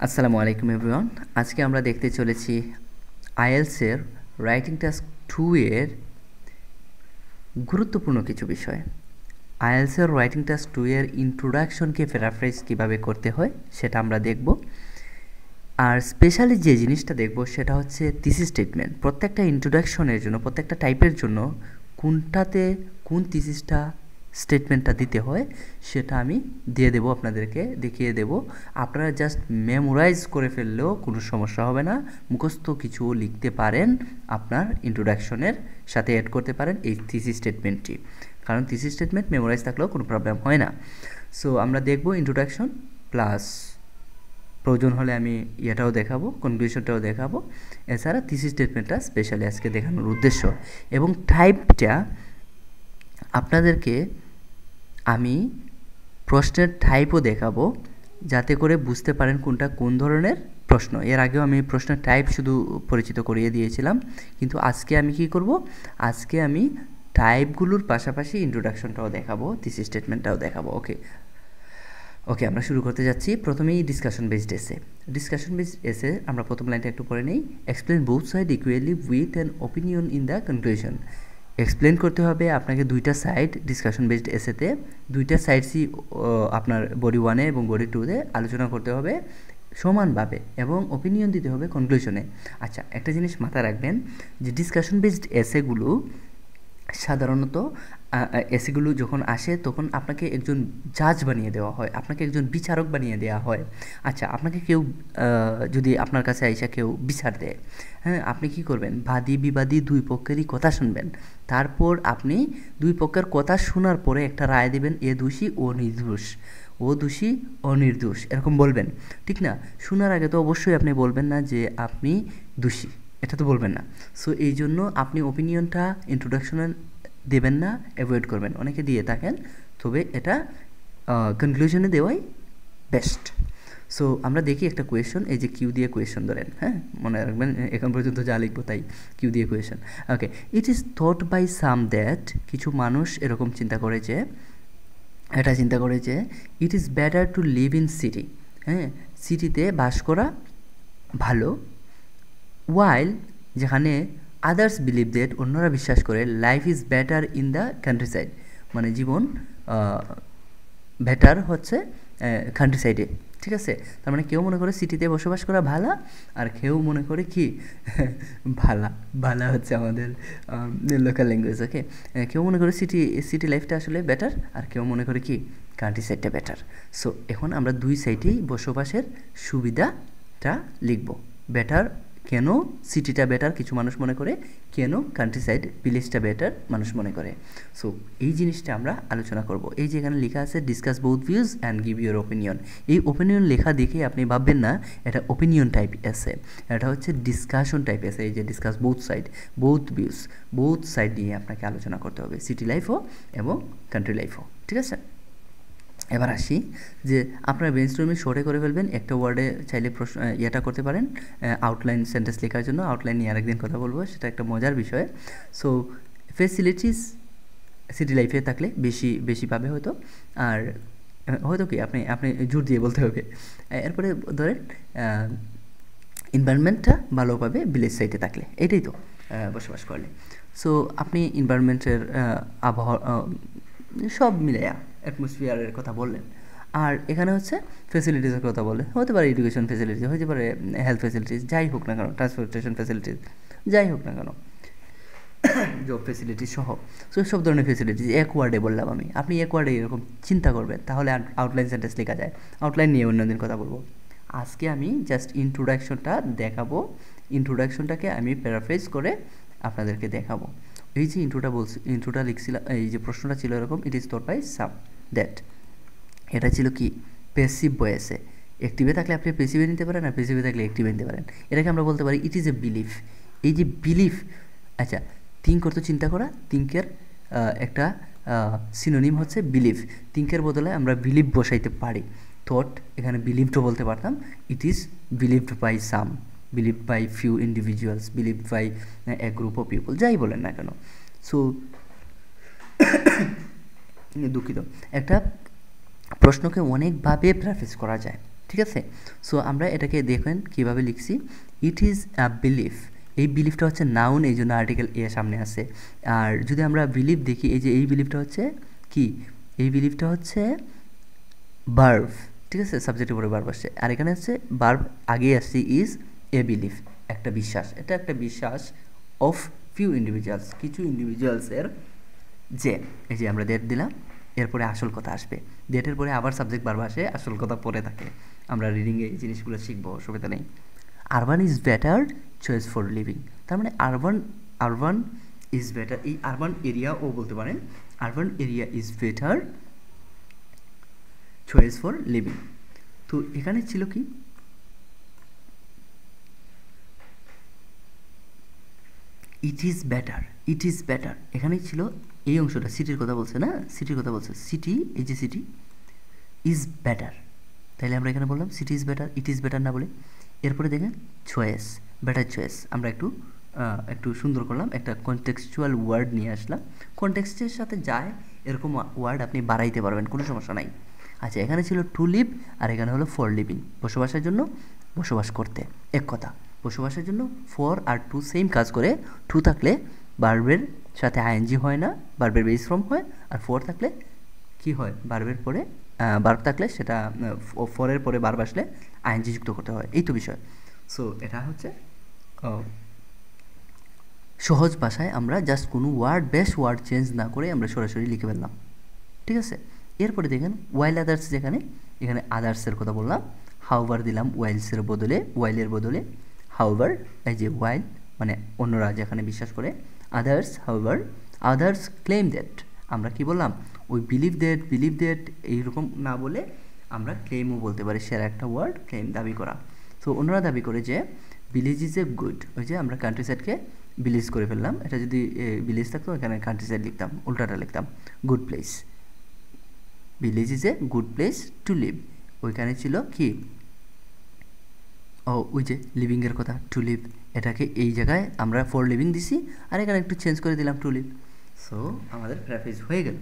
আসসালামু আলাইকুম এভরিওয়ান। আজকে আমরা দেখতে চলেছি আইএলটিএস এর রাইটিং টাস্ক 2 এর গুরুত্বপূর্ণ কিছু বিষয়। আইএলটিএস এর রাইটিং টাস্ক 2 এর ইন্ট্রোডাকশনকে প্যারাফ্রেজ কিভাবে করতে হয় সেটা আমরা দেখব। আর স্পেশালি যে জিনিসটা দেখব সেটা হচ্ছে থিসিস স্টেটমেন্ট। প্রত্যেকটা ইন্ট্রোডাকশনের জন্য, প্রত্যেকটা টাইপের জন্য কোনটাতে কোন থিসিসটা স্টেটমেন্টটা দিতে হয় সেটা আমি দিয়ে দেবো, আপনাদেরকে দেখিয়ে দেব। আপনারা জাস্ট মেমোরাইজ করে ফেললেও কোনো সমস্যা হবে না। মুখস্থ কিছু লিখতে পারেন, আপনার ইন্ট্রোডাকশনের সাথে অ্যাড করতে পারেন এই থিসিস স্টেটমেন্টটি, কারণ থিসিস স্টেটমেন্ট মেমোরাইজ থাকলেও কোনো প্রবলেম হয় না। সো আমরা দেখব ইন্ট্রোডাকশন প্লাস প্রয়োজন হলে আমি এটাও দেখাবো, কনক্লুশনটাও দেখাবো। এছাড়া থিসিস স্টেটমেন্টটা স্পেশালি আজকে দেখানোর উদ্দেশ্য। এবং টাইপটা আপনাদেরকে আমি প্রশ্নের টাইপও দেখাবো, যাতে করে বুঝতে পারেন কোনটা কোন ধরনের প্রশ্ন। এর আগেও আমি প্রশ্নের টাইপ শুধু পরিচিত করিয়ে দিয়েছিলাম, কিন্তু আজকে আমি কি করব, আজকে আমি টাইপগুলোর পাশাপাশি ইন্ট্রোডাকশনটাও দেখাবো, থিসিস স্টেটমেন্টটাও দেখাবো। ওকে, আমরা শুরু করতে যাচ্ছি। প্রথমেই ডিসকাশন বেসড এসে। ডিসকাশন বেসড এসে আমরা প্রথম লাইনটা একটু পড়ে নেই। Explain both side equally with an opinion in the conclusion. Explain করতে হবে আপনাকে দুইটা সাইড, ডিসকাশন বেসড এসেতে দুইটা সাইডসই আপনার বডি 1-এ এবং বডি 2-তে আলোচনা করতে হবে সমানভাবে, এবং ওপিনিয়ন দিতে হবে কনক্লুশনে। আচ্ছা, একটা জিনিস মাথায় রাখবেন যে ডিসকাশন বেসড এসেগুলো সাধারণত এসিগুলো যখন আসে তখন আপনাকে একজন জাজ বানিয়ে দেওয়া হয়, আপনাকে একজন বিচারক বানিয়ে দেওয়া হয়। আচ্ছা, আপনাকে কেউ যদি আপনার কাছে আইসা কেউ বিচার দেয়, হ্যাঁ, আপনি কি করবেন? বাদী বিবাদী দুই পক্ষেরই কথা শুনবেন। তারপর আপনি দুই পক্ষের কথা শোনার পরে একটা রায় দেবেন, এ দোষী ও নির্দোষ, ও দোষী ও নির্দোষ, এরকম বলবেন, ঠিক না? শোনার আগে তো অবশ্যই আপনি বলবেন না যে আপনি দোষী, এটা তো বলবেন না। সো এই জন্য আপনি ওপিনিয়নটা ইন্ট্রোডাকশনে দেবেন না, অ্যাভয়েড করবেন। অনেকে দিয়ে থাকেন, তবে এটা কনক্লুশনে দেওয়াই বেস্ট। সো আমরা দেখি একটা কোয়েশন, এই যে কিউ দিয়ে কোয়েশন ধরেন, হ্যাঁ, মনে রাখবেন এখন পর্যন্ত যা লিখবো তাই কিউ দিয়ে question. Okay, it is thought by some that, কিছু মানুষ এরকম চিন্তা করে যে, এটা চিন্তা করে যে it is better to live in city, হ্যাঁ, সিটিতে বাস করা ভালো। ওয়াইল, যেখানে আদার্স বিলিভ দ্যাট, অন্যরা বিশ্বাস করে life is better in the country side, মানে জীবন বেটার হচ্ছে কান্ট্রি সাইডে, ঠিক আছে? তার মানে কেউ মনে করে সিটিতে বসবাস করা ভালা, আর কেউ মনে করে কি ভালা, ভালা হচ্ছে আমাদের লোকাল ল্যাঙ্গুয়েজ। ওকে, কেউ মনে করে সিটি লাইফটা আসলে বেটার, আর কেউ মনে করে কি কান্ট্রি সাইডটা বেটার। সো এখন আমরা দুই সাইডেই বসবাসের সুবিধাটা লিখব। বেটার কেন সিটিটা বেটার কিছু মানুষ মনে করে, কেন কান্ট্রি সাইড ভিলেজটা বেটার মানুষ মনে করে। সো এই জিনিসটা আমরা আলোচনা করব। এই যে এখানে লেখা আছে discuss both views and give your opinion. এই ওপিনিয়ন লেখা দেখে আপনি ভাববেন না এটা ওপিনিয়ন টাইপ এসে, এটা হচ্ছে ডিসকাশন টাইপ এসে। এই যে discuss both side, both views, both side নিয়ে আপনাকে আলোচনা করতে হবে, সিটি লাইফও এবং কান্ট্রি লাইফও, ঠিক আছে? এবার আসি যে আপনারা ব্রেনস্টর্মিং শর্টে করে ফেলবেন। একটা ওয়ার্ডে চাইলে প্রশ্ন ইয়েটা করতে পারেন, আউটলাইন সেন্টেন্স লেখার জন্য। আউটলাইন নিয়ে আরেকদিন কথা বলবো, সেটা একটা মজার বিষয়। সো ফেসিলিটিস সিটি লাইফে থাকলে বেশি পাবে হয়তো, আর হয়তো কি আপনি জোর দিয়ে বলতে হবে। এরপরে ধরেন এনভায়রনমেন্টটা ভালো পাবে ভিলেজ সাইডে থাকলে, এটাই তো বসবাস করলে। সো আপনি এনভায়রনমেন্টের আবহাওয়া সব মিলাইয়া অ্যাটমসফিয়ারের কথা বললেন। আর এখানে হচ্ছে ফেসিলিটিসের কথা বললেন, হতে পারে এডুকেশন ফেসিলিটিস, হতে পারে হেলথ ফেসিলিটিস, যাই হোক না কেন, ট্রান্সপোর্টেশন ফেসিলিটিস, যাই হোক না কেন, জব ফেসিলিটিস সহ। সো সব ধরনের ফেসিলিটিস এক ওয়ার্ডে বললাম আমি, আপনি এক ওয়ার্ডে এরকম চিন্তা করবেন, তাহলে আউটলাইন সেন্টেন্স লেখা যায়। আউটলাইন নিয়ে অন্যদিন কথা বলবো। আজকে আমি জাস্ট ইন্ট্রোডাকশনটা দেখাবো, ইন্ট্রোডাকশনটাকে আমি প্যারাফ্রেজ করে আপনাদেরকে দেখাবো। এই যে ইন্ট্রোটা লিখছিলাম, এই যে প্রশ্নটা ছিল এরকম, it is thought by some that, এটা ছিল কি প্যাসিভ ভয়েসে। অ্যাক্টিভে থাকলে আপনি প্যাসিভে নিতে পারেন, আর প্যাসিভে থাকলে অ্যাক্টিভে নিতে পারেন। এটাকে আমরা বলতে পারি ইট ইজ এ বিলিফ। এই যে বিলিফ, আচ্ছা, থিঙ্ক করতো চিন্তা করা, থিঙ্কের একটা সিনোনিম হচ্ছে বিলিভ। থিঙ্কের বদলে আমরা বিলিভ বসাইতে পারি, থট এখানে বিলিভডও বলতে পারতাম। It is believed by some, believed by few individuals, believed by a group of people, যাই বলেন না কেন। সো দুঃখিত, একটা প্রশ্নকে অনেকভাবে প্রেফেস করা যায়, ঠিক আছে। সো আমরা এটাকে দেখেন কীভাবে লিখছি, ইট ইজ আ বিলিফ। এই বিলিফটা হচ্ছে নাউন, এই জন্য আর্টিকেল এ সামনে আছে। আর যদি আমরা বিলিফ দেখি, এই যে এই বিলিফটা হচ্ছে কি, এই বিলিফটা হচ্ছে ভার্ব, ঠিক আছে, সাবজেক্টের পরে ভার্ব আসছে। আর এখানে হচ্ছে ভার্ব আগেই আসছে ইজ এ বিলিফ, একটা বিশ্বাস। এটা একটা বিশ্বাস অফ ফিউ ইন্ডিভিজুয়ালস, কিছু ইন্ডিভিজুয়ালসের, যে এই যে আমরা ডেট দিলাম, এরপরে আসল কথা আসবে, ডেটের পরে আবার সাবজেক্ট ভার্ব আসে, আসল কথা পরে থাকে। আমরা রিডিংয়ে এই জিনিসগুলো শিখবো, অসুবিধা নেই। Urban is better choice for living, তার মানে আরবান ইজ বেটার, এই আরবান এরিয়াও বলতে পারেন, urban area is better choice for living. তো এখানে ছিল কি, ইট ইজ বেটার, এখানে ছিল এই অংশটা, সিটির কথা বলছে না, সিটির কথা বলছে, সিটি, এই যে সিটি ইজ বেটার, তাইলে আমরা এখানে বললাম city is better, it is better না বলে। এরপরে দেখেন চয়েস, বেটার চয়েস, আমরা একটু সুন্দর করলাম, একটা কনটেক্সচুয়াল ওয়ার্ড নিয়ে আসলাম, কনটেক্সটের সাথে যায় এরকম ওয়ার্ড আপনি বাড়াইতে পারবেন, কোনো সমস্যা নাই। আচ্ছা, এখানে ছিল টু লিভ, আর এখানে হলো ফর লিভিং, বসবাসের জন্য, বসবাস করতে, এক কথা। বসবাসের জন্য ফর আর টু সেম কাজ করে, টু থাকলে ভার্বের সাথে আইএনজি হয় না, ভার্বের বেস ফর্ম হয়, আর ফর থাকলে কি হয়, ভার্বের পরে ভার্ব থাকলে সেটা ফরের পরে ভার্ব আসলে আইএনজি যুক্ত করতে হয়, এই তো বিষয়। সো এটা হচ্ছে সহজ ভাষায় আমরা জাস্ট কোনো ওয়ার্ড চেঞ্জ না করে আমরা সরাসরি লিখে ফেললাম, ঠিক আছে। এরপরে দেখেন ওয়াইল আদার্স, যেখানে এখানে আদার্সের কথা বললাম, হাউভার দিলাম ওয়াইলের বদলে হাউভার, এই যে ওয়াইল মানে অন্যরা যেখানে বিশ্বাস করে, আদার্স ক্লেম দ্যাট, আমরা কি বললাম, ওই বিলিভ দ্যাট এইরকম না বলে আমরা ক্লেমও বলতে পারি, সেরা একটা ওয়ার্ড ক্লেম, দাবি করা। সো অন্যরা দাবি করে যে ভিলেজ ইজ এ গুড, ওই যে আমরা কান্ট্রি সাইডকে ভিলেজ করে ফেললাম, এটা যদি ভিলেজ থাকতো এখানে কান্ট্রি সাইড লিখতাম, উল্টাটা লিখতাম good place, village is a good place to live, ওইখানে ছিল কি, ওই যে লিভিংয়ের কথা, টু লিভ, এটাকে এই জায়গায় আমরা ফর লিভিং দিছি, আর এখানে একটু চেঞ্জ করে দিলাম টু লিভ। সো আমাদের প্যারাফ্রেজ হয়ে গেল।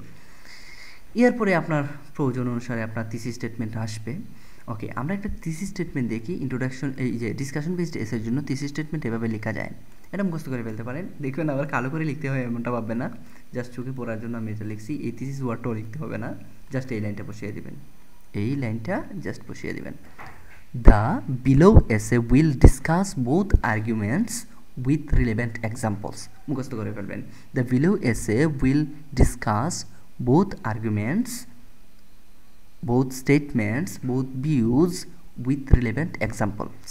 এরপরে আপনার প্রয়োজন অনুসারে আপনার থিসিস স্টেটমেন্ট আসবে। ওকে, আমরা একটা থিসিস স্টেটমেন্ট দেখি, ইন্ট্রোডাকশন, এই যে ডিসকাশন বেসড এসের জন্য থিসিস স্টেটমেন্ট এভাবে লেখা যায়, এটা মুখস্থ করে ফেলতে পারেন। দেখবেন আবার কালো করে লিখতে হয় এমনটা ভাববেন না, জাস্ট চোখে পড়ার জন্য আমি এটা লিখছি, এই থিসিস ওয়ার্ডটাও লিখতে হবে না, জাস্ট এই লাইনটা বসিয়ে দিবেন, এই লাইনটা জাস্ট বসিয়ে দিবেন। The below essay will discuss both arguments with relevant examples. মুখস্থ করে ফেলবেন। The below essay will discuss both arguments, both statements, both views with relevant examples.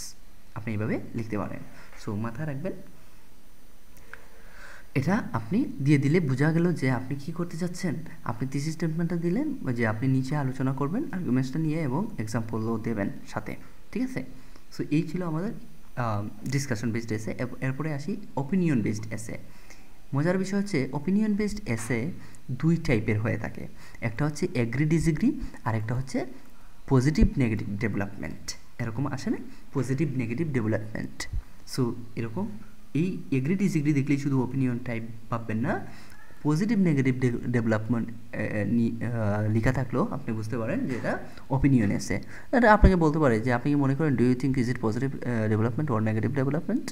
আপনি এইভাবে লিখতে পারেন। সো মাথায় রাখবেন, এটা আপনি দিয়ে দিলে বোঝা গেল যে আপনি কি করতে যাচ্ছেন। আপনি থিসিস স্টেটমেন্টটা দিলেন, যে আপনি নিচে আলোচনা করবেন আর্গুমেন্টসটা নিয়ে এবং এক্সাম্পলও দেবেন সাথে, ঠিক আছে। সো এই ছিল আমাদের ডিসকাশন বেসড এসে। এরপরে আসি অপিনিয়ন বেসড এসে। মজার বিষয় হচ্ছে অপিনিয়ন বেসড এসে দুই টাইপের হয়ে থাকে, একটা হচ্ছে এগ্রি ডিসএগ্রি, আর একটা হচ্ছে পজিটিভ নেগেটিভ ডেভেলপমেন্ট, এরকম আসে না, পজিটিভ নেগেটিভ ডেভেলপমেন্ট। সো এরকম এই এগ্রি ডিসএগ্রি দেখলেই শুধু অপিনিয়ন টাইপ ভাববেন না, পজিটিভ নেগেটিভ ডেভেলপমেন্ট লেখা থাকলেও আপনি বুঝতে পারেন যে এটা অপিনিয়ন এসে। এটা আপনাকে বলতে পারে যে আপনি কি মনে করেন, do you think is it positive development or negative development,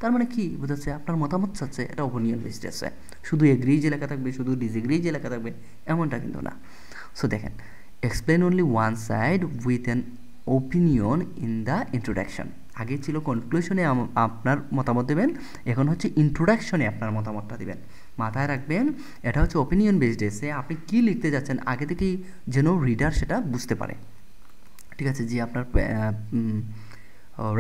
তার মানে কি বোঝাচ্ছে, আপনার মতামত চাচ্ছে, এটা অপিনিয়ন বেসড এসে। শুধু এগ্রি যে লেখা থাকবে, শুধু ডিসএগ্রি যে লেখা থাকবে, এমনটা কিন্তু না। সো দেখেন, explain only one side with an opinion in the introduction. আগে ছিল কনক্লুশনে আপনার মতামত দেবেন, এখন হচ্ছে ইন্ট্রোডাকশনে আপনার মতামতটা দেবেন। মাথায় রাখবেন, এটা হচ্ছে অপিনিয়ন বেসড এসে, আপনি কী লিখতে যাচ্ছেন আগে থেকেই যেন রিডার সেটা বুঝতে পারে, ঠিক আছে, যে আপনার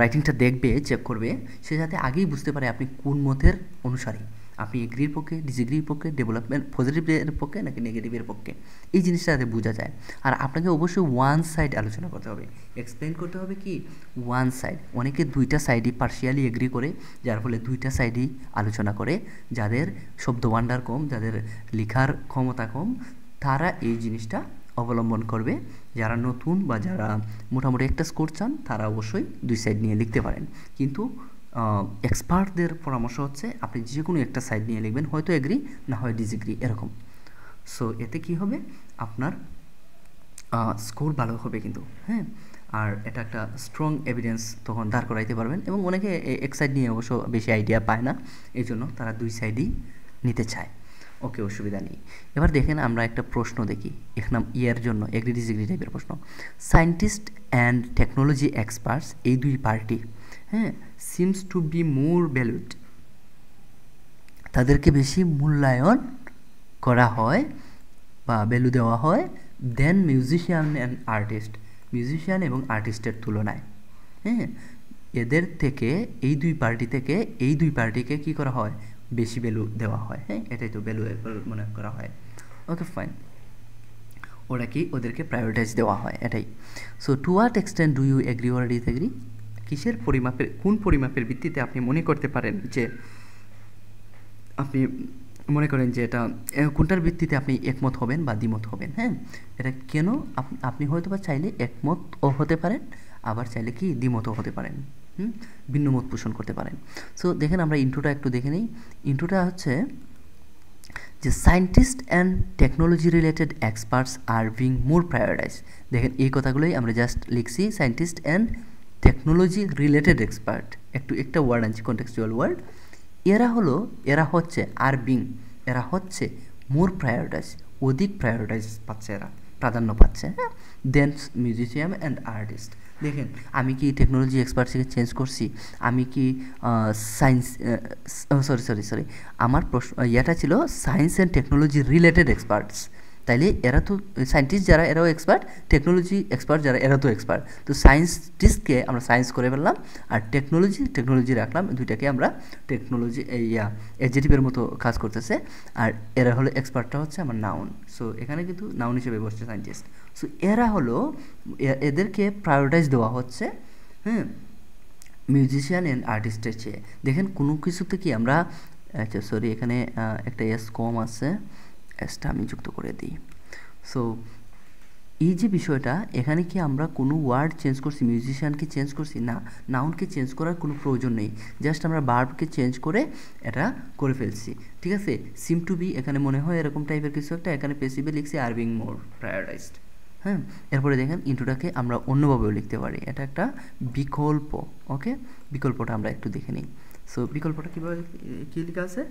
রাইটিংটা দেখবে, চেক করবে, সে যাতে আগেই বুঝতে পারে আপনি কোন মতের অনুসারী, আপনি এগ্রির পক্ষে, ডিসএগ্রির পক্ষে, ডেভেলপমেন্ট পজিটিভের পক্ষে নাকি নেগেটিভের পক্ষে, এই জিনিসটা যাতে বোঝা যায়। আর আপনাকে অবশ্যই ওয়ান সাইড আলোচনা করতে হবে, এক্সপ্লেন করতে হবে কি ওয়ান সাইড। অনেকে দুইটা সাইডই পার্শিয়ালি এগ্রি করে, যার ফলে দুইটা সাইডই আলোচনা করে, যাদের শব্দ ভাণ্ডার কম, যাদের লেখার ক্ষমতা কম, তারা এই জিনিসটা অবলম্বন করবে। যারা নতুন বা যারা মোটামুটি একটা স্কোর চান, তারা অবশ্যই দুই সাইড নিয়ে লিখতে পারেন, কিন্তু এক্সপার্টদের পরামর্শ হচ্ছে আপনি যে কোনো একটা সাইড নিয়ে লিখবেন, হয়তো এগ্রি না হয় ডিসএগ্রি এরকম। সো এতে কি হবে, আপনার স্কোর ভালো হবে কিন্তু, হ্যাঁ। আর এটা একটা স্ট্রং এভিডেন্স তখন দাঁড় করাইতে পারবেন। এবং অনেকে এক সাইড নিয়ে অবশ্য বেশি আইডিয়া পায় না, এই জন্য তারা দুই সাইডই নিতে চায়। ওকে, অসুবিধা নেই। এবার দেখেন আমরা একটা প্রশ্ন দেখি এখানে ইয়ের জন্য এগ্রি ডিসএগ্রি টাইপের প্রশ্ন। সায়েন্টিস্ট অ্যান্ড টেকনোলজি এক্সপার্টস, এই দুই পার্টি, হ্যাঁ, seems to be more valued, তাদেরকে বেশি মূল্যায়ন করা হয় বা ভ্যালু দেওয়া হয় দেন মিউজিশিয়ান অ্যান্ড আর্টিস্ট, মিউজিশিয়ান এবং আর্টিস্টের তুলনায়। হ্যাঁ, এদের থেকে এই দুই পার্টি থেকে এই দুই পার্টিকে কী করা হয়, বেশি ভ্যালু দেওয়া হয়। হ্যাঁ, এটাই তো ভ্যালুয়েবল মনে করা হয়। ওকে ফাইন, ওরা কি ওদেরকে প্রায়োরিটাইজ দেওয়া হয়, এটাই। So to what extent do you agree or disagree, কিসের পরিমাপের, কোন পরিমাপের ভিত্তিতে আপনি মনে করতে পারেন যে আপনি মনে করেন যে এটা কোনটার ভিত্তিতে আপনি একমত হবেন বা দ্বিমত হবেন। হ্যাঁ, এটা কেন আপনি হয়তো বা চাইলে একমতও হতে পারেন, আবার চাইলে কি দ্বিমতও হতে পারেন, ভিন্ন মত পোষণ করতে পারেন। সো দেখেন আমরা ইন্ট্রোটা একটু দেখে নিই। ইন্ট্রোটা হচ্ছে যে scientist and technology related experts are being more prioritise. দেখেন এই কথাগুলোই আমরা জাস্ট লিখছি, scientist and technology related expert, একটা ওয়ার্ড আনছি, কন্টেক্সচুয়াল ওয়ার্ড। এরা হচ্ছে আর বিং, এরা হচ্ছে মোর প্রায়োরিটাইজ, অধিক প্রায়োরিটাইজ পাচ্ছে, এরা প্রাধান্য পাচ্ছে, হ্যাঁ, দেন মিউজিশিয়ান অ্যান্ড আর্টিস্ট। দেখেন আমি কি টেকনোলজি এক্সপার্ট থেকে চেঞ্জ করছি, আমি কি সায়েন্স, সরি আমার প্রশ্ন ইয়েটা ছিল science and technology related experts, তাইলে এরা তো সায়েন্টিস্ট যারা এরাও এক্সপার্ট, টেকনোলজি এক্সপার্ট যারা এরা তো এক্সপার্ট, তো সায়েন্টিস্টকে আমরা সায়েন্স করে ফেললাম আর টেকনোলজি রাখলাম, দুইটাকে আমরা টেকনোলজি এডজেটিভের মতো কাজ করতেছে, আর এরা হলো এক্সপার্টটা হচ্ছে আমার নাউন। সো এখানে কিন্তু নাউন হিসেবে বসছে সায়েন্টিস্ট। সো এরা হলো, এদেরকে প্রায়োরিটাইজ দেওয়া হচ্ছে, হ্যাঁ, মিউজিশিয়ান অ্যান্ড আর্টিস্টের চেয়ে। দেখেন কোনো কিছুতে কি আমরা, আচ্ছা সরি এখানে একটা এস কম আছে, এসটা আমি যুক্ত করে দিই। সো এই যে বিষয়টা, এখানে কি আমরা কোনো ওয়ার্ড চেঞ্জ করছি, মিউজিশিয়ানকে চেঞ্জ করছি না, নাউনকে চেঞ্জ করার কোনো প্রয়োজন নেই, জাস্ট আমরা ভার্বকে চেঞ্জ করে এটা করে ফেলছি, ঠিক আছে। সিম টু বি এখানে মনে হয় এরকম টাইপের কিছু একটা, এখানে পেসিভে লিখছি আর বিং মোর প্রায়োরিটাইজড। হ্যাঁ, এরপরে দেখেন ইন্ট্রোটাকে আমরা অন্যভাবেও লিখতে পারি, এটা একটা বিকল্প। ওকে, বিকল্পটা আমরা একটু দেখে নিই। সো বিকল্পটা কীভাবে কী লেখা আছে,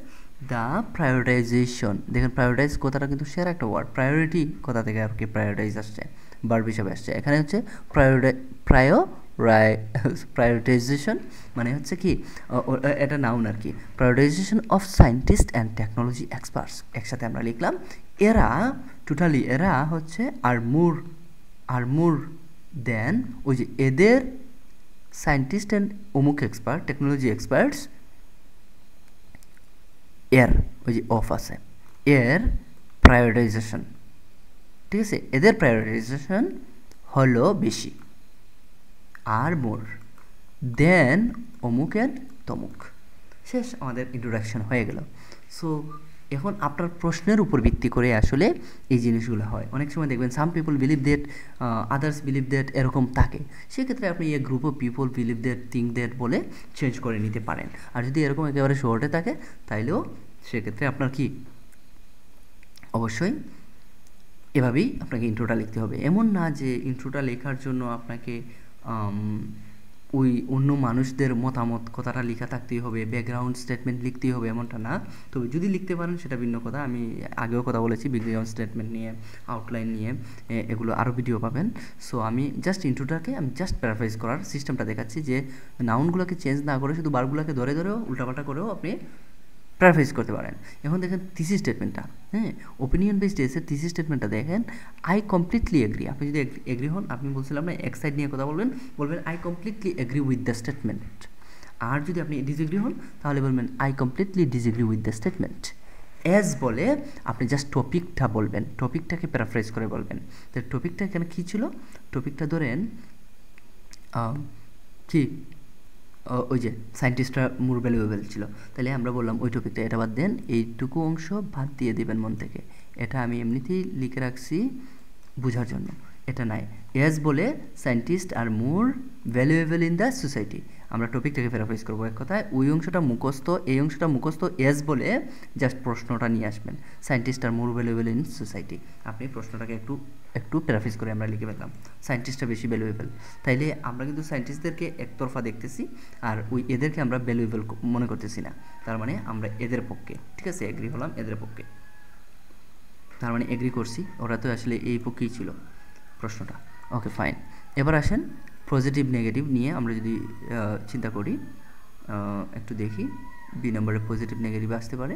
দ্য প্রায়োরিটাইজেশন। দেখেন প্রায়োরিটাইজ কথাটা কিন্তু সেরা একটা ওয়ার্ড, প্রায়োরিটি কথা থেকে আর কি প্রায়োরিটাইজ আসছে, ভার্ব হিসাবে আসছে। এখানে হচ্ছে প্রায়োরিটাইজেশন মানে হচ্ছে কি, এটা নাউন আর কি, prioritization of scientist and technology experts, একসাথে আমরা লিখলাম। এরা টোটালি এরা হচ্ছে আর মোর দেন, ওই যে এদের সায়েন্টিস্ট অ্যান্ড অমুক এক্সপার্ট, টেকনোলজি এক্সপার্টস, এর ওই যে অফ আছে, এর প্রায়োরিটাইজেশন, ঠিক আছে, এদের প্রায়োরিটাইজেশন হলো বেশি, আর মোর দেন অমুক অ্যান্ড তমুক। শেষ, আমাদের ইন্ট্রোডাকশন হয়ে গেল। সো এখন আপনার প্রশ্নের উপর ভিত্তি করে আসলে এই জিনিসগুলো হয়। অনেক সময় দেখবেন some people believe that, others believe that, এরকম থাকে। সেক্ষেত্রে আপনি a group of people believe that, think that বলে চেঞ্জ করে নিতে পারেন। আর যদি এরকম একেবারে শর্টে থাকে তাইলেও সেক্ষেত্রে আপনার কি অবশ্যই এভাবেই আপনাকে ইন্ট্রোটা লিখতে হবে। এমন না যে ইন্ট্রোটা লেখার জন্য আপনাকে ওই অন্য মানুষদের মতামত কথাটা লেখা থাকতেই হবে, ব্যাকগ্রাউন্ড স্টেটমেন্ট লিখতেই হবে, এমনটা না। তবে যদি লিখতে পারেন সেটা ভিন্ন কথা, আমি আগেও কথা বলেছি ব্যাকগ্রাউন্ড স্টেটমেন্ট নিয়ে, আউটলাইন নিয়ে, এগুলো আরও ভিডিও পাবেন। সো আমি জাস্ট ইন্ট্রোটাকে আমি জাস্ট প্যারাফ্রাইজ করার সিস্টেমটা দেখাচ্ছি, যে নাউনগুলোকে চেঞ্জ না করে শুধু ভার্বগুলোকে ধরেও উল্টাপাল্টা করেও আপনি প্যারাফ্রাইজ করতে পারেন। এখন দেখেন থিসিস স্টেটমেন্টটা, হ্যাঁ, ওপিনিয়ন বেসড এসের থিসিস স্টেটমেন্টটা দেখেন, আই কমপ্লিটলি এগ্রি। আপনি যদি এগ্রি হন, আপনি বলছিলাম না এক সাইড নিয়ে কথা বলবেন I completely agree with the statement. আর যদি আপনি ডিসএগ্রি হন তাহলে বলবেন I completely disagree with the statement. As বলে আপনি জাস্ট টপিকটা বলবেন, টপিকটাকে প্যারাফ্রাইজ করে বলবেন। তো টপিকটা এখানে কী ছিল, টপিকটা ধরেন কি ওই যে সায়েন্টিস্টরা মোর ভ্যালুয়েবল ছিল, তাহলে আমরা বললাম ওই টপিকটা, এটা বাদ দেন, এইটুকু অংশ বাদ দিয়ে দিবেন মন থেকে। এটা আমি এমনিতেই লিখে রাখছি বোঝার জন্য। এটা নাই। এস বলে scientist are more valuable in the society, আমরা টপিকটাকে প্যারাফ্রেজ করবো। এক কথায় ওই অংশটা মুখস্থ, এই অংশটা মুখস্থ, এস বলে জাস্ট প্রশ্নটা নিয়ে আসবেন, scientist are more valuable in society. আপনি প্রশ্নটাকে একটু একটু প্যারাফ্রেজ করে আমরা লিখে ফেললাম, সায়েন্টিস্টটা বেশি ভ্যালুয়েবল। তাইলে আমরা কিন্তু সায়েন্টিস্টদেরকে একতরফা দেখতেছি, আর ওই এদেরকে আমরা ভ্যালুয়েবল মনে করতেছি না, তার মানে আমরা এদের পক্ষে, ঠিক আছে, এগ্রি হলাম এদের পক্ষে, তার মানে এগ্রি করছি, ওরা তো আসলে এই পক্ষেই ছিল প্রশ্নটা। Okay fine. এবার আসেন পজিটিভ নেগেটিভ নিয়ে আমরা যদি চিন্তা করি, একটু দেখি বি নম্বরে পজিটিভ নেগেটিভ আসতে পারে।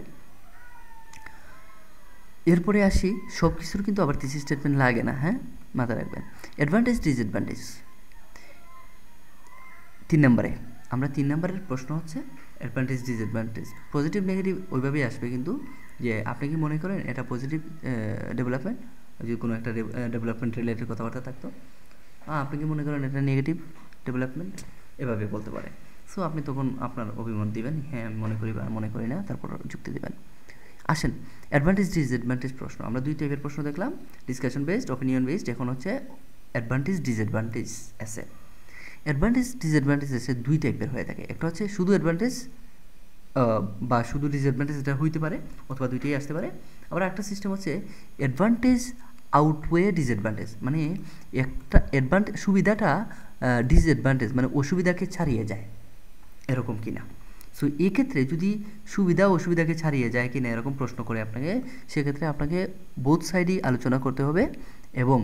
এরপরে আসি, সব কিছুর কিন্তু আবার থিসিস স্টেটমেন্ট লাগে না, হ্যাঁ, মাথায় রাখবেন। অ্যাডভান্টেজ ডিসঅ্যাডভান্টেজ 3 নম্বরে, আমরা 3 নম্বরের প্রশ্ন হচ্ছে অ্যাডভান্টেজ ডিসঅ্যাডভান্টেজ। পজিটিভ নেগেটিভ ওইভাবেই আসবে, কিন্তু যে আপনি কি মনে করেন এটা পজিটিভ ডেভেলপমেন্ট, যদি কোনো একটা ডেভেলপমেন্ট রিলেটেড কথাবার্তা থাকতো, আপনি কি মনে করেন এটা নেগেটিভ ডেভেলপমেন্ট, এভাবে বলতে পারে। সো আপনি তখন আপনার অভিমত দিবেন, হ্যাঁ আমি মনে করি বা মনে করি না, তারপর যুক্তি দেবেন। আসেন অ্যাডভান্টেজ ডিসঅ্যাডভান্টেজ প্রশ্ন, আমরা 2 টাইপের প্রশ্ন দেখলাম, ডিসকাশন বেসড, অপিনিয়ন বেসড, এখন হচ্ছে অ্যাডভান্টেজ ডিসঅ্যাডভান্টেজ এসে। অ্যাডভান্টেজ ডিসঅ্যাডভান্টেজ এসে 2 টাইপের হয়ে থাকে, একটা হচ্ছে শুধু অ্যাডভান্টেজ বা শুধু ডিসঅ্যাডভান্টেজ, এটা হইতে পারে, অথবা দুইটাই আসতে পারে। আবার একটা সিস্টেম হচ্ছে অ্যাডভান্টেজ আউটওয়ে ডিসঅ্যাডভান্টেজ, মানে একটা সুবিধাটা ডিসঅ্যাডভান্টেজ মানে অসুবিধাকে ছাড়িয়ে যায়, এরকম কিনা। সো এক্ষেত্রে যদি সুবিধা অসুবিধাকে ছাড়িয়ে যায় কিনা এরকম প্রশ্ন করে আপনাকে, সেক্ষেত্রে আপনাকে বোথ সাইডই আলোচনা করতে হবে, এবং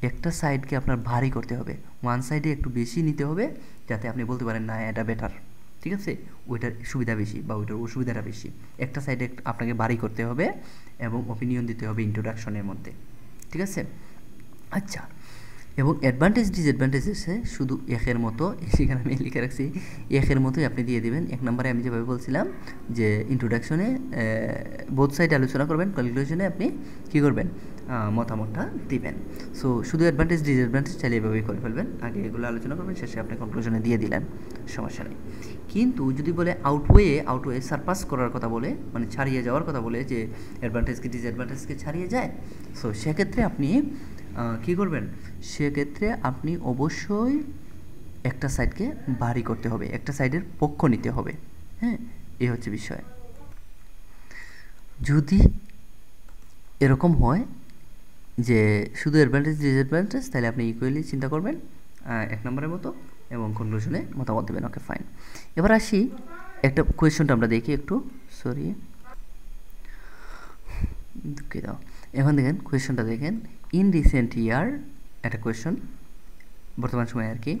একটা সাইডকে আপনার ভারী করতে হবে, ওয়ান সাইডে একটু বেশি নিতে হবে, যাতে আপনি বলতে পারেন না এটা বেটার, ঠিক আছে, ওইটার সুবিধা বেশি বা ওইটার অসুবিধাটা বেশি। একটা সাইডে আপনাকে ভারী করতে হবে এবং অপিনিয়ন দিতে হবে ইন্ট্রোডাকশনের মধ্যে, ঠিক আছে। আচ্ছা, এবং অ্যাডভান্টেজ ডিসঅ্যাডভান্টেজ এসে শুধু একের মতো, সেখানে আমি লিখে রাখছি একের মতোই আপনি দিয়ে দেবেন। 1 নম্বরে আমি যেভাবে বলছিলাম যে ইন্ট্রোডাকশনে বোথ সাইড আলোচনা করবেন, কনক্লুশনে আপনি কী করবেন, মতামতটা দিবেন। সো শুধু অ্যাডভান্টেজ ডিসঅ্যাডভান্টেজ চাইলে এভাবেই করে ফেলবেন, আগে এগুলো আলোচনা করবেন, শেষে আপনি কনক্লুশনে দিয়ে দিলেন, সমস্যা নেই। কিন্তু যদি বলে আউটওয়ে সারপাস করার কথা বলে, মানে ছাড়িয়ে যাওয়ার কথা বলে, যে অ্যাডভান্টেজকে ডিসঅ্যাডভান্টেজকে ছাড়িয়ে যায়, সো সেক্ষেত্রে আপনি কী করবেন, সেক্ষেত্রে আপনি অবশ্যই একটা সাইডকে ভারী করতে হবে, একটা সাইডের পক্ষ নিতে হবে, হ্যাঁ, এই হচ্ছে বিষয়। যদি এরকম হয় যে শুধু অ্যাডভান্টেজ ডিসঅ্যাডভান্টেজ, তাহলে আপনি ইকুয়ালি চিন্তা করবেন 1 নম্বরের মতো, এবং কনক্লুশনে মতামত দেবেন। Okay fine. এবার আসি একটা কোয়েশ্চনটা আমরা দেখি একটু, সরি দুঃখিত। এখন দেখেন কোয়েশ্চনটা দেখেন, ইন রিসেন্ট ইয়ার, একটা কোয়েশ্চন বর্তমান সময়ে আর কি,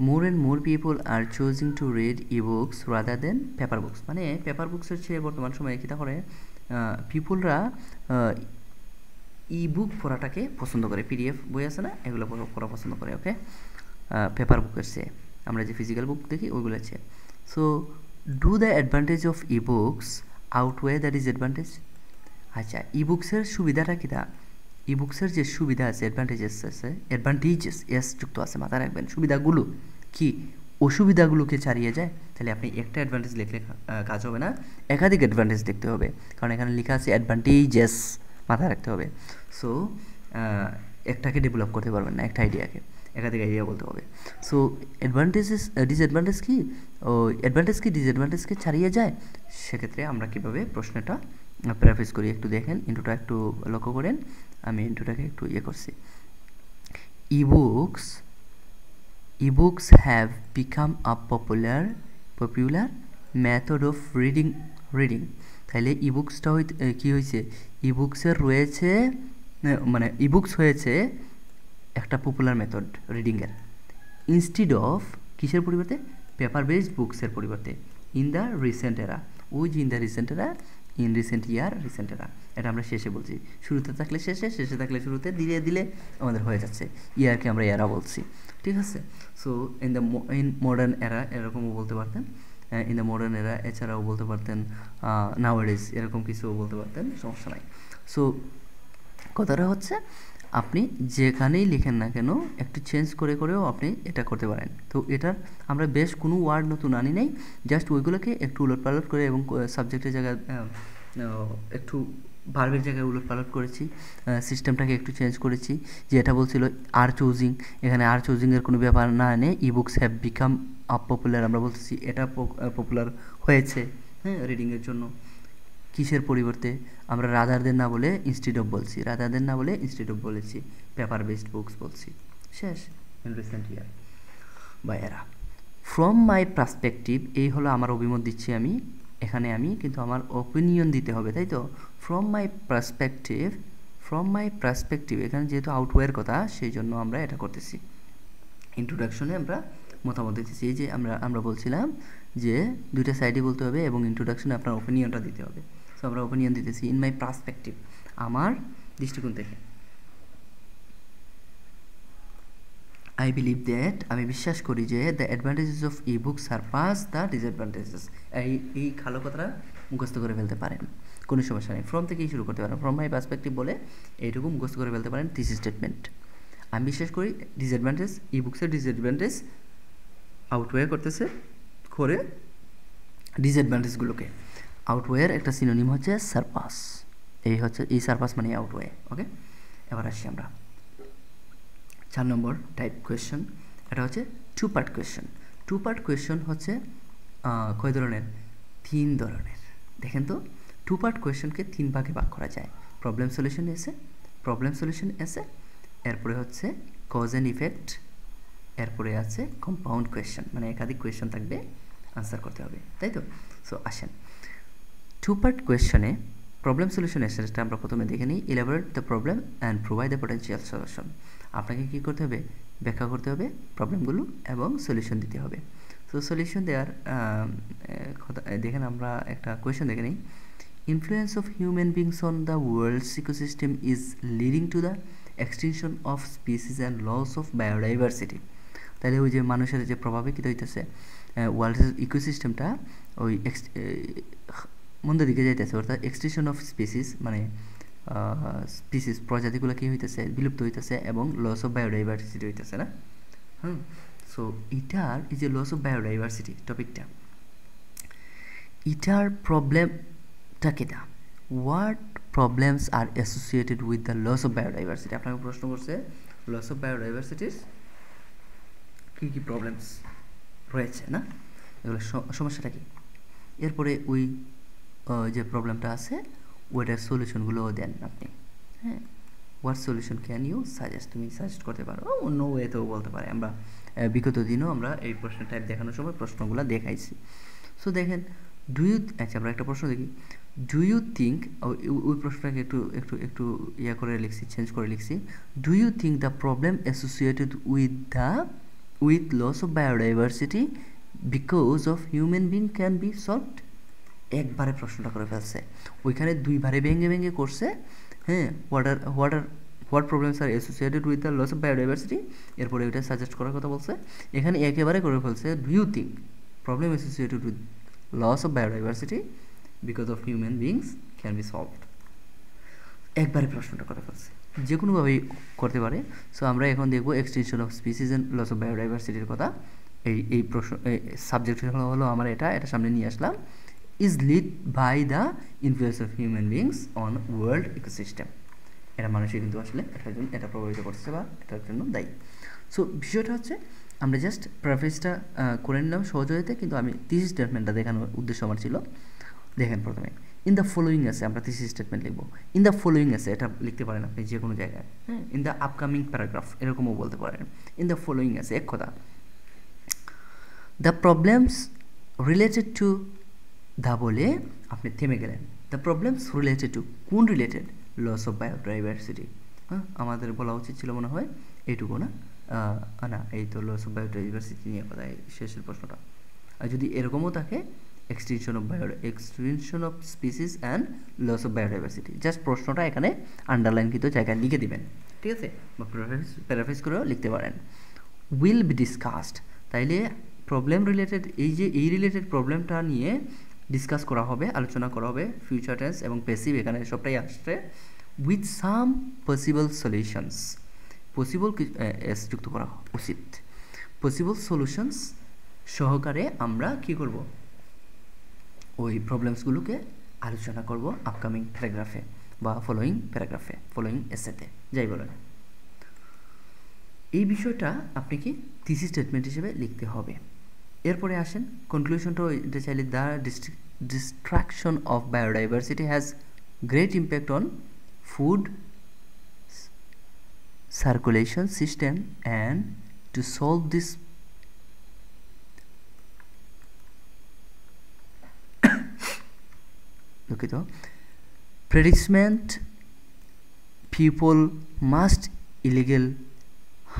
more and more people are choosing to read e books rather than paper books, মানে পেপার বুকসের চেয়ে বর্তমান সময়ে কী করে পিপুলরা ই বুক পড়াটাকে পছন্দ করে, পিডিএফ বই আছে না, এগুলো পড়া পছন্দ করে, ওকে, পেপার বুকের চেয়ে, আমরা যে ফিজিক্যাল বুক দেখি ওইগুলোর চেয়ে। So do the advantage of e books outweigh the disadvantage. আচ্ছা, ই বুকসের সুবিধাটা কী, ই বুকসের যে সুবিধা আছে, অ্যাডভান্টেজেস আছে, অ্যাডভান্টেজেস এস যুক্ত আছে, মাথায় রাখবেন, সুবিধাগুলো কি অসুবিধাগুলোকে ছাড়িয়ে যায়, তাহলে আপনি একটা অ্যাডভান্টেজ লিখলে কাজ হবে না, একাধিক অ্যাডভান্টেজ দেখতে হবে, কারণ এখানে লেখা আছে অ্যাডভান্টেজেস, মাথায় রাখতে হবে। সো একটাকে ডেভেলপ করতে পারবেন না, একটা আইডিয়াকে, একাধিক আইডিয়া বলতে হবে। সো অ্যাডভান্টেজেস ডিসঅ্যাডভান্টেজ কি, অ্যাডভান্টেজ কি ডিসঅ্যাডভান্টেজকে ছাড়িয়ে যায়, সেক্ষেত্রে আমরা কীভাবে প্রশ্নটা প্রেফেস করি একটু দেখেন, ইন্ট্রোটা একটু লক্ষ্য করেন, আমি ইন্ট্রোটাকে একটু করছি। Ebooks have become a popular method of reading. তাহলে ইবুকসটা কি হয়েছে, ইবুকসের রয়েছে, মানে ইবুকস হয়েছে একটা পপুলার মেথড রিডিংয়ের, ইনস্টিড অফ কিসের পরিবর্তে, পেপার বেসড বুকসের পরিবর্তে, ইন দ্য রিসেন্ট এরা, ওই যে ইন দ্য রিসেন্ট এরা, ইন রিসেন্ট ইয়ার, রিসেন্ট এরা, এটা আমরা শেষে বলছি, শুরুতে থাকলে শেষে, শেষে থাকলে শুরুতে, দিলে দিলে আমাদের হয়ে যাচ্ছে, ইয়ারকে আমরা এরা বলছি, ঠিক আছে। সো ইন মডার্ন এরা এরকমও বলতে পারতেন, ইন দ্য মডার্ন এরা, এছাড়াও বলতে পারতেন নাওয়াডেজ, এরকম কিছুও বলতে পারতেন, সমস্যা নাই। সো কথাটা হচ্ছে আপনি যেখানেই লিখেন না কেন একটু চেঞ্জ করে করেও আপনি এটা করতে পারেন। তো এটার আমরা বেশ কোনো ওয়ার্ড নতুন আনি নাই, জাস্ট ওইগুলোকে একটু উলটপালট করে এবং সাবজেক্টের জায়গায় একটু ভার্বের জায়গায় উলটপালট করেছি, সিস্টেমটাকে একটু চেঞ্জ করেছি। যে এটা বলছিল আর চুজিং, এখানে আর চুজিংয়ের কোনো ব্যাপার না এনে ই বুকস হ্যাভ বিকাম পপুলার আমরা বলতেছি এটা পপুলার হয়েছে, হ্যাঁ, রিডিংয়ের জন্য। কিসের পরিবর্তে আমরা রাদারদের না বলে ইনস্টিড অফ বলছি, রাদারদের না বলে ইনস্টিড অফ বলেছি, পেপার বেসড বুকস বলছি। শেষ। ইন রিসেন্ট ইয়ার বা এরা। ফ্রম মাই পার্সপেক্টিভ, এই হলো আমার অভিমত দিচ্ছি আমি এখানে, আমি কিন্তু আমার ওপিনিয়ন দিতে হবে, তাই তো। From my perspective, from my perspective, এখানে যেহেতু আউটওয়ের কথা সেই জন্য আমরা এটা করতেছি। ইন্ট্রোডাকশনে আমরা মতামত দিতেছি। এই যে আমরা বলছিলাম যে দুইটা সাইডই বলতে হবে এবং ইন্ট্রোডাকশনে আপনার ওপিনিয়নটা দিতে হবে। সো আমরা ওপিনিয়ন দিতেছি ইন মাই পার্সপেক্টিভ, আমার দৃষ্টিকোণ থেকে। আই বিলিভ দ্যাট, আমি বিশ্বাস করি যে the advantages of E book surpass the disadvantages. এই ভালো কথাটা মুখস্থ করে ফেলতে পারেন, কোনো সমস্যা নেই। ফ্রম থেকেই শুরু করতে পারেন, ফ্রম মাই পার্সপেক্টিভ বলে এইটুকু মুখস্থ করে ফেলতে পারেন। দিস স্টেটমেন্ট, আমি বিশ্বাস করি ডিসঅ্যাডভান্টেজ, ই বুকসের ডিসঅ্যাডভান্টেজ আউটওয়ে করতেছে করে ডিসঅ্যাডভান্টেজগুলোকে। আউটওয়ের একটা সিনোনিম হচ্ছে সারপাস, এই হচ্ছে এই সারপাস মানে আউটওয়ে। ওকে, এবার আসছি আমরা 4 নম্বর টাইপ কোয়েশ্চেন। এটা হচ্ছে two part question. Two part question হচ্ছে কয় ধরনের? 3 ধরনের। দেখেন তো, টু পার্ট কোয়েশ্চেনকে 3 ভাগে ভাগ করা যায়। প্রবলেম সলিউশন এসে, প্রবলেম সলিউশন এসে, এরপরে হচ্ছে কজ অ্যান্ড ইফেক্ট, এরপরে আছে কম্পাউন্ড কোয়েশ্চেন, মানে একাধিক কোয়েশ্চেন থাকবে, আনসার করতে হবে, তাই তো। সো আসেন টু পার্ট কোয়েশ্চেনে প্রবলেম সলিউশন এসেটা আমরা প্রথমে দেখে নিই। Elaborate the problem and provide the potential solution. আপনাকে কী করতে হবে? ব্যাখ্যা করতে হবে প্রবলেমগুলো এবং সলিউশন দিতে হবে। সো সলিউশন দেওয়ার দেখেন আমরা একটা কোয়েশ্চেন দেখে নিই। Influence of human beings on the world's ecosystem is leading to the extinction of species and loss of biodiversity. তাহলে ওই যে মানুষের যে প্রভাবে কী হইতেছে, ওয়ার্ল্ডের ইকোসিস্টেমটা ওই মন্দের দিকে যাইতেছে, অর্থাৎ এক্সটিংশন অফ স্পিসিস মানে স্পিসিস প্রজাতিগুলো কী হইতেছে? বিলুপ্ত হইতেছে এবং লস অফ বায়োডাইভার্সিটি হইতেছে না। সো এটার এই যে লস অফ বায়োডাইভার্সিটি টপিকটা, এটার প্রবলেমটা কেটা? What problems are associated with the loss of biodiversity? আপনাকে প্রশ্ন করছে লস অফ বায়োডাইভার্সিটির কী কী প্রবলেমস রয়েছে না, এগুলো সমস্যাটা কী। এরপরে ওই যে প্রবলেমটা আছে ওইটার সলিউশনগুলোও দেন আপনি। হ্যাঁ, what solution can you suggest, তুমি সাজেস্ট করতে পারো, অন্য ওয়েতেও বলতে পারে। আমরা বিগত দিনও আমরা এই প্রশ্নের টাইপ দেখানোর সময় প্রশ্নগুলো দেখাইছি। সো দেখেন আচ্ছা আমরা একটা প্রশ্ন দেখি। ডু ইউ থিঙ্ক, ওই প্রশ্নটাকে একটু একটু একটু ইয়া করে লিখছি, চেঞ্জ করে লিখছি। Do you think the problem associated with loss of biodiversity because of human being can be solved? একবারে প্রশ্নটা করে ফেলছে, ওইখানে 2 ভারে ভেঙে ভেঙে করছে। হ্যাঁ, what problems are associated with the loss of biodiversity, এরপরে ওইটা সাজেস্ট করার কথা বলছে। এখানে একেবারে করে ফেলছে do you think problem associated with loss of biodiversity because of human beings can be solved. একবারে প্রশ্নটা করে ফেলছে, যে কোনোভাবেই করতে পারে। সো আমরা এখন দেখবো extension of species and loss of বায়োডাইভার্সিটির কথা। এই প্রশ্ন সাবজেক্ট হলো আমার এটা সামনে নিয়ে আসলাম। is led by the influence of human beings on world ecosystem. এটা মানুষই কিন্তু আসলে এটা প্রভাবিত করছে বা এটার জন্য দায়ী। সো বিষয়টা হচ্ছে আমরা জাস্ট প্রেফেসটা করে নিলাম সহযোগিতা, কিন্তু আমি থিসিস স্টেটমেন্টটা দেখানোর উদ্দেশ্য আমার ছিল। দেখেন প্রথমে ইন দ্য ফলোয়িং আছে, আমরা থিসিস স্টেটমেন্ট লিখবো। ইন দ্য ফলোয়িং আছে এটা লিখতে পারেন আপনি যে কোনো জায়গায়। হ্যাঁ, ইন দ্য আপকামিং প্যারাগ্রাফ এরকমও বলতে পারেন। ইন দ্য ফলোয়িং আছে এক কথা, the problems related to the বলে আপনি থেমে গেলেন। দ্য প্রবলেমস রিলেটেড টু, কোন রিলেটেড? Loss of biodiversity. হ্যাঁ, আমাদের বলা উচিত ছিল মনে হয় এইটুকু না, না এই তো লস অফ বায়োডাইভার্সিটি নিয়ে কথা শেষের প্রশ্নটা। আর যদি এরকমও থাকে extension of species and loss of biodiversity, just প্রশ্নটা এখানে আন্ডারলাইনকৃত জায়গায় লিখে দিবেন, ঠিক আছে, বা প্যারাফ্রেজ করেও লিখতে পারেন। উইল বি ডিসকাসড, তাইলে প্রবলেম রিলেটেড এই রিলেটেড প্রবলেমটা নিয়ে ডিসকাস করা হবে, আলোচনা করা হবে। ফিউচার টেন্স এবং প্যাসিভ এখানে সবটাই আসছে। With some possible solutions, possible S যুক্ত করা উচিত। পসিবল সলিউশনস সহকারে আমরা কি করব? ওই প্রবলেমসগুলোকে আলোচনা করব আপকামিং প্যারাগ্রাফে বা ফলোয়িং প্যারাগ্রাফে, ফলোয়িং এসেতে, যাই বলেন। এই বিষয়টা আপনি কি থিসিস স্টেটমেন্ট হিসেবে লিখতে হবে। এরপরে আসেন কনক্লুশনটাও এটা চাইলে, the destruction of biodiversity has great impact on food circulation system, and to solve this predicament, people must illegal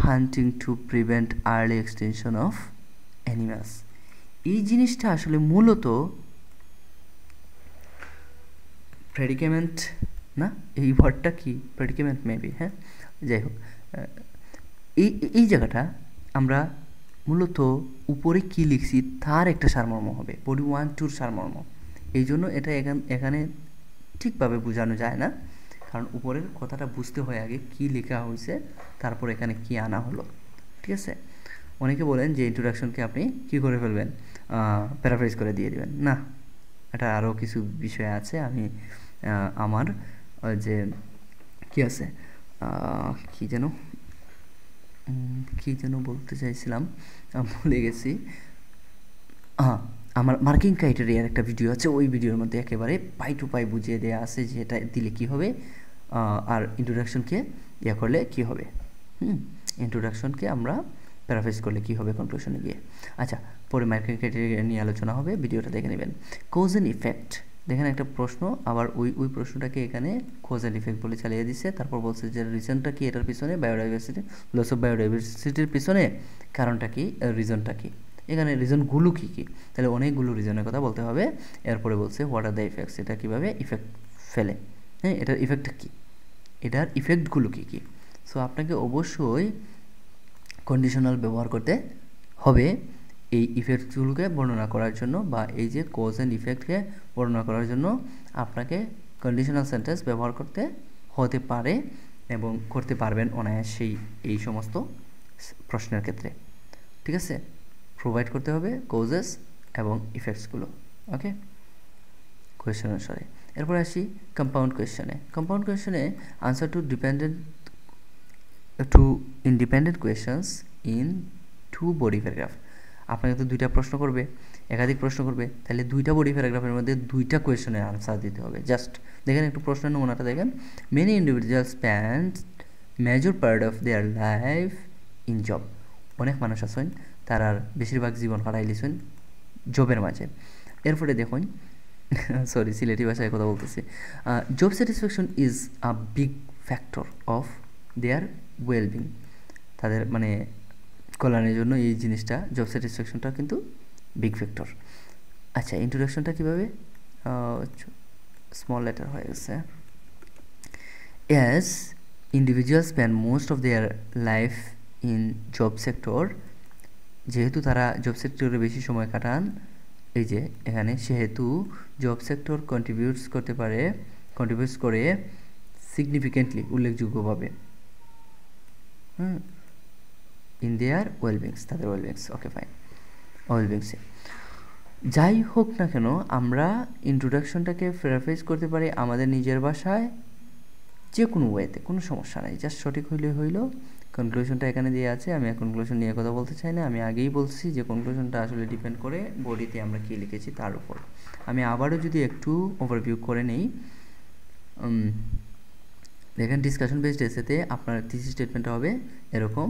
hunting to prevent early extinction of animals. এই জিনিসটা আসলে মূলত প্রেডিকেমেন্ট না, এই ওয়ার্ডটা কি প্রেডিকেমেন্ট মেবি, হ্যাঁ যাই হোক, এই জায়গাটা আমরা মূলত উপরে কি লিখছি তার একটা সারমর্ম হবে, বডি 1-2 সারমর্ম। এই জন্য এটা এখানে ঠিকভাবে বোঝানো যায় না, কারণ উপরের কথাটা বুঝতে হয় আগে কি লেখা হয়েছে, তারপর এখানে কি আনা হলো, ঠিক আছে। অনেকে বলেন যে ইন্ট্রোডাকশনকে আপনি কি করে ফেলবেন, প্যারাফ্রেজ করে দিয়ে দিবেন, না, এটা আরও কিছু বিষয় আছে। আমি আমার যে কি আছে কি যেন বলতে চাইছিলাম, ভুলে গেছি। হ্যাঁ, আমার মার্কিং ক্রাইটেরিয়ার একটা ভিডিও আছে, ওই ভিডিওর মধ্যে একেবারে পাই টু পাই বুঝিয়ে দেওয়া আছে যে এটা দিলে কী হবে আর ইন্ট্রোডাকশনকে করলে কী হবে। ইন্ট্রোডাকশনকে আমরা প্যারাফ্রেজ করলে কী হবে কনক্লুশনে গিয়ে। আচ্ছা, পরে মার্কিং ক্রাইটেরিয়া নিয়ে আলোচনা হবে, ভিডিওটা দেখে নেবেন। কজ অ্যান্ড ইফেক্ট, দেখেন একটা প্রশ্ন, আবার ওই প্রশ্নটাকে এখানে কজ অ্যান্ড ইফেক্ট বলে চালিয়ে দিচ্ছে। তারপর বলছে যে রিজনটা কি এটার পিছনে, বায়োডাইভার্সিটি, লস অফ বায়োডাইভার্সিটির পিছনে কারণটা কি, রিজনটা কি, এখানে রিজনগুলো কী কী, তাহলে অনেকগুলো রিজনের কথা বলতে হবে। এরপরে বলছে হোয়াট আর দ্য ইফেক্টস, এটা কীভাবে ইফেক্ট ফেলে, হ্যাঁ এটার ইফেক্টটা কী, এটার ইফেক্টগুলো কী কী। সো আপনাকে অবশ্যই কন্ডিশনাল ব্যবহার করতে হবে এই ইফেক্টগুলোকে বর্ণনা করার জন্য, বা এই যে কজ অ্যান্ড ইফেক্টকে বর্ণনা করার জন্য আপনাকে কন্ডিশনাল সেন্টেন্স ব্যবহার করতে হতে পারে এবং করতে পারবেন অনায়াসেই এই সমস্ত প্রশ্নের ক্ষেত্রে, ঠিক আছে। প্রোভাইড করতে হবে কজেস এবং ইফেক্টসগুলো, ওকে, কোয়েশ্চেন অনুসারে। এরপর আসি কম্পাউন্ড কোয়েশ্চেনে। কম্পাউন্ড কোয়েশ্চেনে answer to independent questions in 2 body paragraph. আপনাকে তো 2টা প্রশ্ন করবে, একাধিক প্রশ্ন করবে, তাহলে 2টা বডি প্যারাগ্রাফের মধ্যে 2টা কোয়েশ্চেনের আনসার দিতে হবে। জাস্ট দেখেন একটু প্রশ্নের নমুনাটা দেখেন। Many individual spend major part of their life in job. অনেক মানুষ আছেন তারা বেশিরভাগ জীবন কাটাই লিছেন জবের মাঝে। এরপরে দেখুন, সরি সিলেটি ভাষায় কথা বলতেছি, job satisfaction is a big factor of their wellbeing. তাদের মানে কল্যাণের জন্য এই জিনিসটা, জব স্যাটিসফ্যাকশনটা কিন্তু বিগ ফ্যাক্টর। আচ্ছা, ইন্ট্রোডাকশনটা কীভাবে, স্মল লেটার হয়ে গেছে। As individual spend most of their life in job sector, যেহেতু তারা জব সেক্টরে বেশি সময় কাটান, এই যে এখানে সেহেতু জব সেক্টর কন্ট্রিবিউটস করে সিগনিফিকেন্টলি, উল্লেখযোগ্যভাবে, ইন দেয়ার ওয়েলবিংস, তাদের ওয়েলবিংস, ওকে ফাইন, ওয়েলবিংসে। যাই হোক না কেন, আমরা ইন্ট্রোডাকশনটাকে প্যারাফ্রেজ করতে পারি আমাদের নিজের ভাষায়, যে কোনো ওয়েতে, কোনো সমস্যা নাই, জাস্ট সঠিক হইল। কনক্লুশনটা এখানে দিয়ে আছে, আমি আর কনক্লুশন নিয়ে কথা বলতে চাই না। আমি আগেই বলছি যে কনক্লুশনটা আসলে ডিপেন্ড করে বডিতে আমরা কী লিখেছি তার উপর। আমি আবারও যদি একটু ওভারভিউ করে নেই, দেখেন ডিসকাশন বেসড এসেতে আপনার থিসিস স্টেটমেন্টটা হবে এরকম।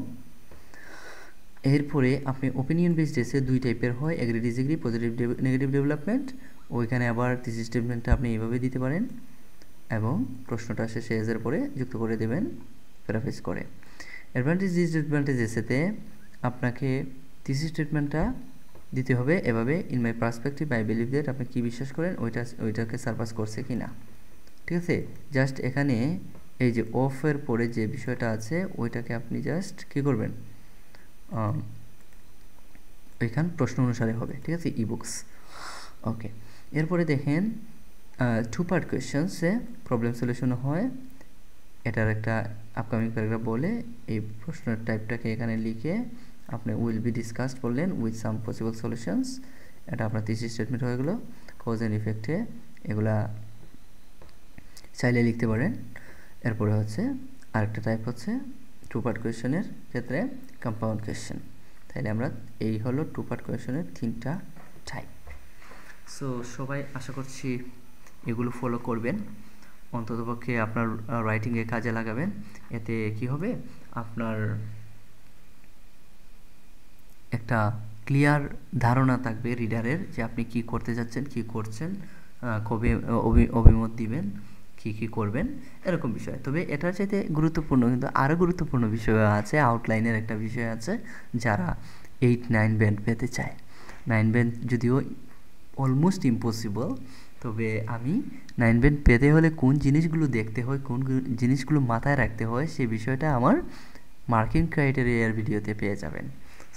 এরপরে আপনি ওপিনিয়ন বেসড এসে 2 টাইপের হয়, agree disagree, positive negative development. ওইখানে আবার থিসিস স্টেটমেন্টটা আপনি এইভাবে দিতে পারেন এবং প্রশ্নটা শেষে এজের পরে যুক্ত করে দেবেন প্যারাফ্রেজ করে। অ্যাডভান্টেজ ডিসঅ্যাডভান্টেজ এসেতে আপনাকে থিসিস স্টেটমেন্টটা দিতে হবে এভাবে, in my perspective I believe that, আপনি কী বিশ্বাস করেন ওইটাকে সারপাস করছে কি না, ঠিক আছে। জাস্ট এখানে এই যে অফের পরে যে বিষয়টা আছে ওইটাকে আপনি জাস্ট কী করবেন, ওইখান প্রশ্ন অনুসারে হবে, ঠিক আছে, ইবুকস, ওকে। এরপরে দেখেন 2 পার্ট কোয়েশ্চেন্সে প্রবলেম সলিউশন হয়, এটার একটা আপকামিং প্যারাগ্রাফ বলে এই প্রশ্নের টাইপটাকে এখানে লিখে আপনি উইল বি ডিসকাসড বললেন উইথ সাম পসিবল সলিউশনস, এটা আপনার থিসিস স্টেটমেন্ট হয়ে গেলো। কজ অ্যান্ড ইফেক্টে এগুলা চাইলে লিখতে পারেন। এরপরে হচ্ছে আরেকটা টাইপ হচ্ছে টু পার্ট কোয়েশ্চেনের ক্ষেত্রে কম্পাউন্ড কোয়েশ্চেন। তাহলে আমরা এই হলো টু পার্ট কোয়েশ্চেনের 3টা টাইপ। সো সবাই আশা করছি এগুলো ফলো করবেন, অন্ততপক্ষে আপনার রাইটিংয়ে কাজে লাগাবেন। এতে কি হবে, আপনার একটা ক্লিয়ার ধারণা থাকবে রিডারের যে আপনি কি করতে যাচ্ছেন, কি করছেন, কবে অভিমত দিবেন, কি করবেন, এরকম বিষয়। তবে এটার চাইতে গুরুত্বপূর্ণ কিন্তু আরও গুরুত্বপূর্ণ বিষয় আছে, আউটলাইনের একটা বিষয় আছে। যারা 8-9 ব্যান্ড পেতে চায়, 9 ব্যান্ড যদিও অলমোস্ট ইম্পসিবল, তবে আমি 9 ব্যান্ড পেতে হলে কোন জিনিসগুলো দেখতে হয়, কোন জিনিসগুলো মাথায় রাখতে হয়, সেই বিষয়টা আমার মার্কিং ক্রাইটেরিয়ার ভিডিওতে পেয়ে যাবেন।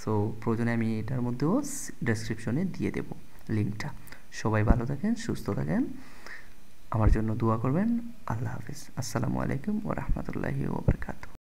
সো প্রয়োজনে আমি এটার মধ্যেও ডেসক্রিপশনে দিয়ে দেব লিঙ্কটা। সবাই ভালো থাকেন, সুস্থ থাকেন, আমার জন্য দোয়া করবেন। আল্লাহ হাফিজ। আসসালামু আলাইকুম ওয়া রাহমাতুল্লাহি ওয়া বারাকাতুহু।